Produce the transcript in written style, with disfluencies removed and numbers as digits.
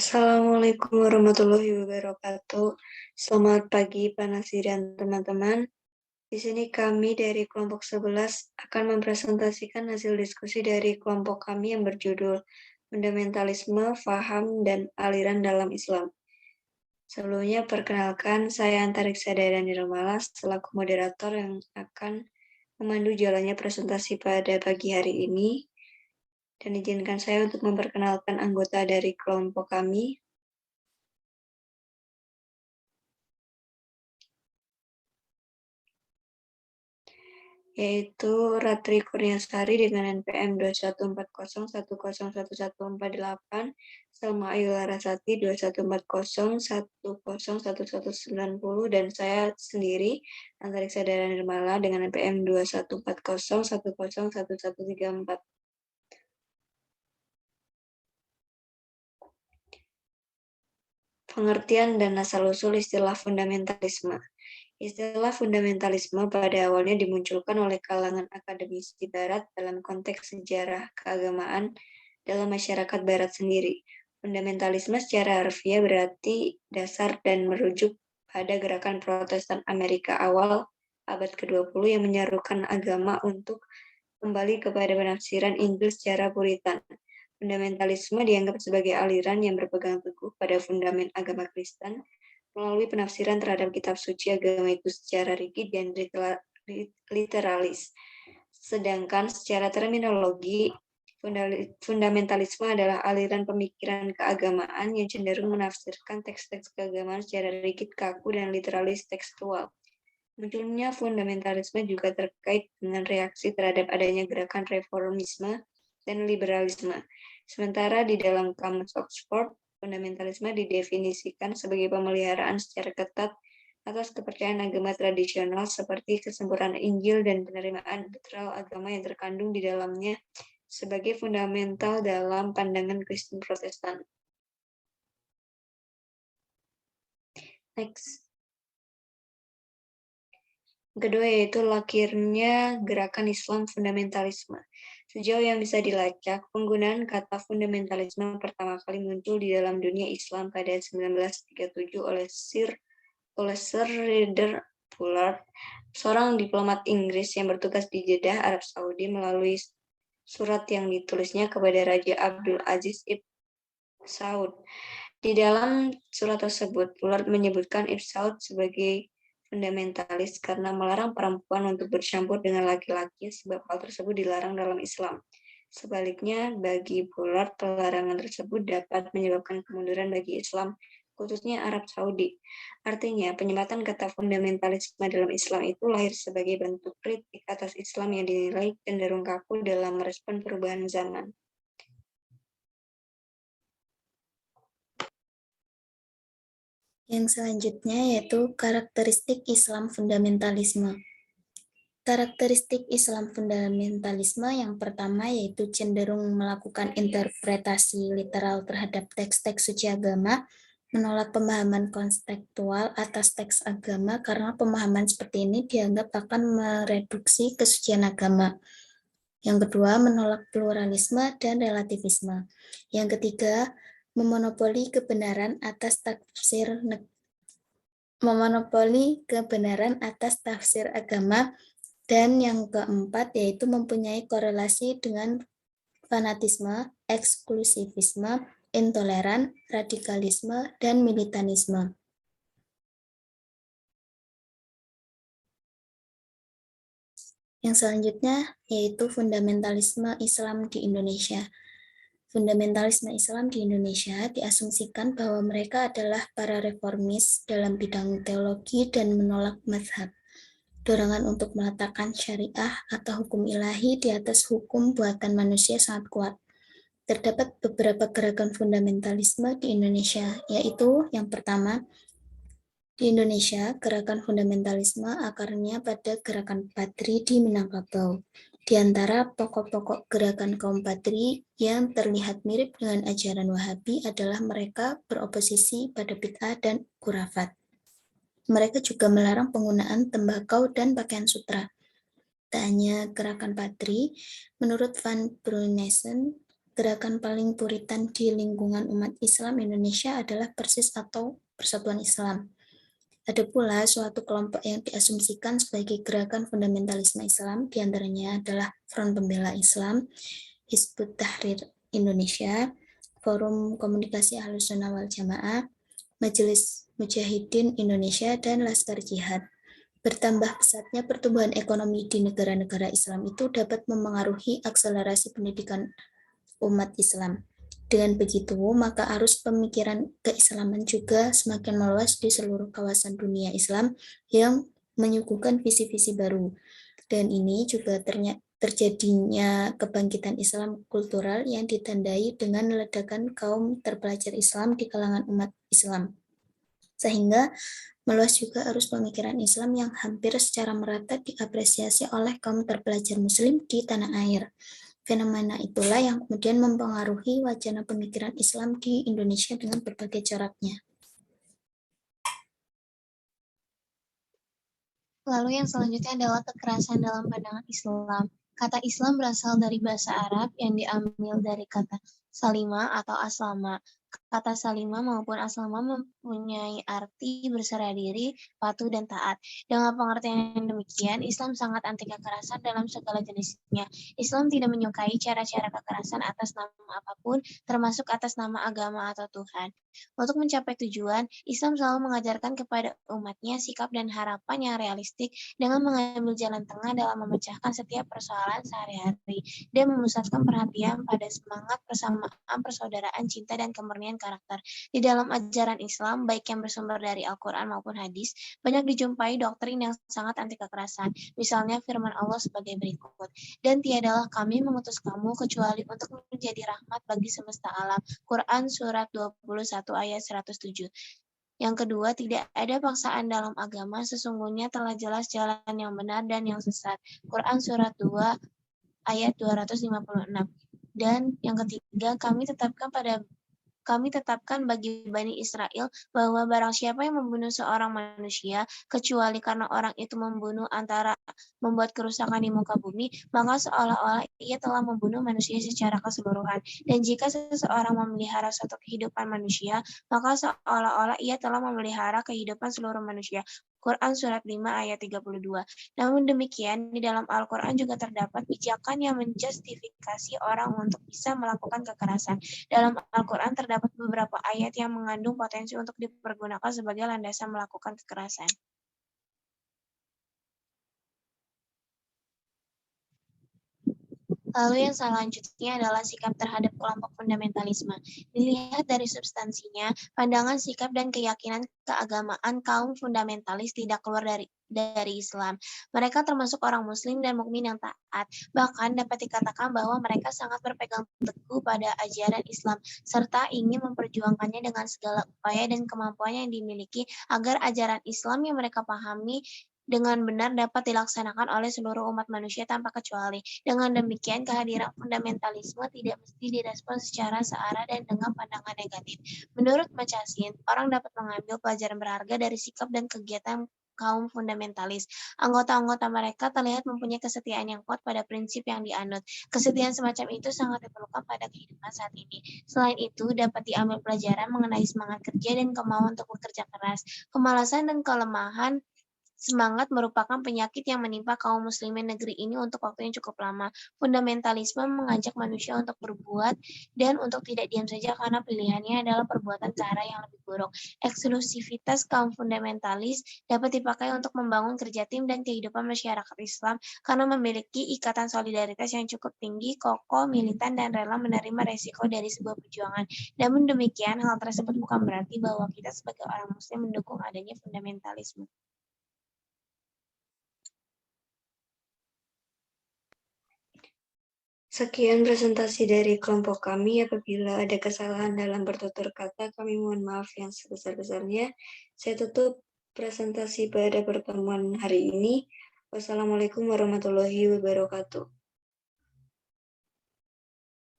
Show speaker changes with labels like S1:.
S1: Assalamualaikum warahmatullahi wabarakatuh. Selamat pagi, Pak Nasir dan teman-teman. Di sini kami dari kelompok 11 akan mempresentasikan hasil diskusi dari kelompok kami yang berjudul Fundamentalisme, Faham, dan Aliran dalam Islam. Sebelumnya, perkenalkan, saya Antariksa Daerah Nirmala selaku moderator yang akan memandu jalannya presentasi pada pagi hari ini. Dan izinkan saya untuk memperkenalkan anggota dari kelompok kami. Yaitu Ratri Kurniasari dengan NPM 2140101148, Salma Ayu Larasati 2140101190, dan saya sendiri, Antariksa Daerah Nirmala dengan NPM 2140101134. Pengertian dan asal-usul istilah fundamentalisme. Istilah fundamentalisme pada awalnya dimunculkan oleh kalangan akademisi Barat dalam konteks sejarah keagamaan dalam masyarakat Barat sendiri. Fundamentalisme secara harfiah berarti dasar dan merujuk pada gerakan Protestan Amerika awal abad ke-20 yang menyerukan agama untuk kembali kepada penafsiran Injil secara puritan. Fundamentalisme dianggap sebagai aliran yang berpegang teguh pada fundamen agama Kristen melalui penafsiran terhadap kitab suci agama itu secara rigid dan literalis. Sedangkan secara terminologi, fundamentalisme adalah aliran pemikiran keagamaan yang cenderung menafsirkan teks-teks keagamaan secara rigid, kaku, dan literalis tekstual. Munculnya fundamentalisme juga terkait dengan reaksi terhadap adanya gerakan reformisme dan liberalisme. Sementara di dalam Kamus Oxford, fundamentalisme didefinisikan sebagai pemeliharaan secara ketat atas kepercayaan agama tradisional seperti kesempurnaan Injil dan penerimaan literal agama yang terkandung di dalamnya sebagai fundamental dalam pandangan Kristen Protestan. Next. Kedua yaitu lahirnya gerakan Islam fundamentalisme. Sejauh yang bisa dilacak, penggunaan kata fundamentalisme pertama kali muncul di dalam dunia Islam pada 1937 oleh Sir Ridder Bullard, seorang diplomat Inggris yang bertugas di Jeddah, Arab Saudi, melalui surat yang ditulisnya kepada Raja Abdul Aziz Ibn Saud. Di dalam surat tersebut, Bullard menyebutkan Ibn Saud sebagai fundamentalis karena melarang perempuan untuk bercampur dengan laki-laki, sebab hal tersebut dilarang dalam Islam. Sebaliknya, bagi Bullard, pelarangan tersebut dapat menyebabkan kemunduran bagi Islam, khususnya Arab Saudi. Artinya, penyebatan kata fundamentalisme dalam Islam itu lahir sebagai bentuk kritik atas Islam yang dinilai cenderung kaku dalam merespon perubahan zaman.
S2: Yang selanjutnya yaitu karakteristik Islam fundamentalisme. Karakteristik Islam fundamentalisme yang pertama yaitu cenderung melakukan interpretasi literal terhadap teks-teks suci agama, menolak pemahaman konstekstual atas teks agama karena pemahaman seperti ini dianggap akan mereduksi kesucian agama. Yang kedua, menolak pluralisme dan relativisme. Yang ketiga, memonopoli kebenaran atas tafsir agama, dan yang keempat yaitu mempunyai korelasi dengan fanatisme, eksklusivisme, intoleran, radikalisme, dan militanisme. Yang selanjutnya yaitu fundamentalisme Islam di Indonesia. Fundamentalisme Islam di Indonesia diasumsikan bahwa mereka adalah para reformis dalam bidang teologi dan menolak mazhab. Dorongan untuk meletakkan syariah atau hukum ilahi di atas hukum buatan manusia sangat kuat. Terdapat beberapa gerakan fundamentalisme di Indonesia, yaitu yang pertama, di Indonesia, gerakan fundamentalisme akarnya pada gerakan Patri di Minangkabau. Di antara pokok-pokok gerakan kaum Patri yang terlihat mirip dengan ajaran Wahabi adalah mereka beroposisi pada bid'ah dan khurafat. Mereka juga melarang penggunaan tembakau dan pakaian sutra. Tak hanya gerakan Patri, menurut Van Bruynesen, gerakan paling puritan di lingkungan umat Islam Indonesia adalah PERSIS atau Persatuan Islam. Ada pula suatu kelompok yang diasumsikan sebagai gerakan fundamentalisme Islam, diantaranya adalah Front Pembela Islam, Hizbut Tahrir Indonesia, Forum Komunikasi Ahlus Sunnah wal Jamaah, Majelis Mujahidin Indonesia, dan Laskar Jihad. Bertambah pesatnya pertumbuhan ekonomi di negara-negara Islam itu dapat memengaruhi akselerasi pendidikan umat Islam. Dengan begitu, maka arus pemikiran keislaman juga semakin meluas di seluruh kawasan dunia Islam yang menyuguhkan visi-visi baru. Dan ini juga terjadinya kebangkitan Islam kultural yang ditandai dengan ledakan kaum terpelajar Islam di kalangan umat Islam. Sehingga meluas juga arus pemikiran Islam yang hampir secara merata diapresiasi oleh kaum terpelajar Muslim di tanah air. Fenomena itulah yang kemudian mempengaruhi wacana pemikiran Islam di Indonesia dengan berbagai coraknya.
S3: Lalu yang selanjutnya adalah kekerasan dalam pandangan Islam. Kata Islam berasal dari bahasa Arab yang diambil dari kata salima atau aslama. Kata salima maupun aslama mempunyai arti berserah diri, patuh, dan taat. Dengan pengertian yang demikian, Islam sangat anti kekerasan dalam segala jenisnya. Islam tidak menyukai cara-cara kekerasan atas nama apapun, termasuk atas nama agama atau Tuhan. Untuk mencapai tujuan, Islam selalu mengajarkan kepada umatnya sikap dan harapan yang realistik dengan mengambil jalan tengah dalam memecahkan setiap persoalan sehari-hari dan memusatkan perhatian pada semangat persamaan, persaudaraan, cinta, dan kemurnian karakter. Di dalam ajaran Islam, baik yang bersumber dari Al-Quran maupun hadis, banyak dijumpai doktrin yang sangat anti kekerasan. Misalnya firman Allah sebagai berikut, "Dan tiadalah kami mengutus kamu kecuali untuk menjadi rahmat bagi semesta alam." Quran Surat 21 ayat 107. Yang kedua, tidak ada paksaan dalam agama, sesungguhnya telah jelas jalan yang benar dan yang sesat. Quran Surat 2 ayat 256. Dan yang ketiga, kami tetapkan bagi Bani Israel bahwa barang siapa yang membunuh seorang manusia, kecuali karena orang itu membuat kerusakan di muka bumi, maka seolah-olah ia telah membunuh manusia secara keseluruhan. Dan jika seseorang memelihara suatu kehidupan manusia, maka seolah-olah ia telah memelihara kehidupan seluruh manusia. Quran Surat 5 ayat 32. Namun demikian, di dalam Al-Quran juga terdapat pijakan yang menjustifikasi orang untuk bisa melakukan kekerasan. Dalam Al-Quran terdapat beberapa ayat yang mengandung potensi untuk dipergunakan sebagai landasan melakukan kekerasan. Lalu yang selanjutnya adalah sikap terhadap kelompok fundamentalisme. Dilihat dari substansinya, pandangan, sikap, dan keyakinan keagamaan kaum fundamentalis tidak keluar dari Islam. Mereka termasuk orang Muslim dan mukmin yang taat. Bahkan dapat dikatakan bahwa mereka sangat berpegang teguh pada ajaran Islam, serta ingin memperjuangkannya dengan segala upaya dan kemampuan yang dimiliki agar ajaran Islam yang mereka pahami dengan benar dapat dilaksanakan oleh seluruh umat manusia tanpa kecuali. Dengan demikian, kehadiran fundamentalisme tidak mesti direspon secara searah dan dengan pandangan negatif. Menurut Macasin, orang dapat mengambil pelajaran berharga dari sikap dan kegiatan kaum fundamentalis. Anggota-anggota mereka terlihat mempunyai kesetiaan yang kuat pada prinsip yang dianut. Kesetiaan semacam itu sangat diperlukan pada kehidupan saat ini. Selain itu, dapat diambil pelajaran mengenai semangat kerja dan kemauan untuk bekerja keras. Kemalasan dan kelemahan semangat merupakan penyakit yang menimpa kaum muslimin negeri ini untuk waktu yang cukup lama. Fundamentalisme mengajak manusia untuk berbuat dan untuk tidak diam saja karena pilihannya adalah perbuatan ke arah yang lebih buruk. Eksklusivitas kaum fundamentalis dapat dipakai untuk membangun kerja tim dan kehidupan masyarakat Islam karena memiliki ikatan solidaritas yang cukup tinggi, kokoh, militan, dan rela menerima resiko dari sebuah perjuangan. Namun demikian, hal tersebut bukan berarti bahwa kita sebagai orang muslim mendukung adanya fundamentalisme.
S1: Sekian presentasi dari kelompok kami. Apabila ada kesalahan dalam bertutur kata, kami mohon maaf yang sebesar-besarnya. Saya tutup presentasi pada pertemuan hari ini. Wassalamualaikum warahmatullahi wabarakatuh.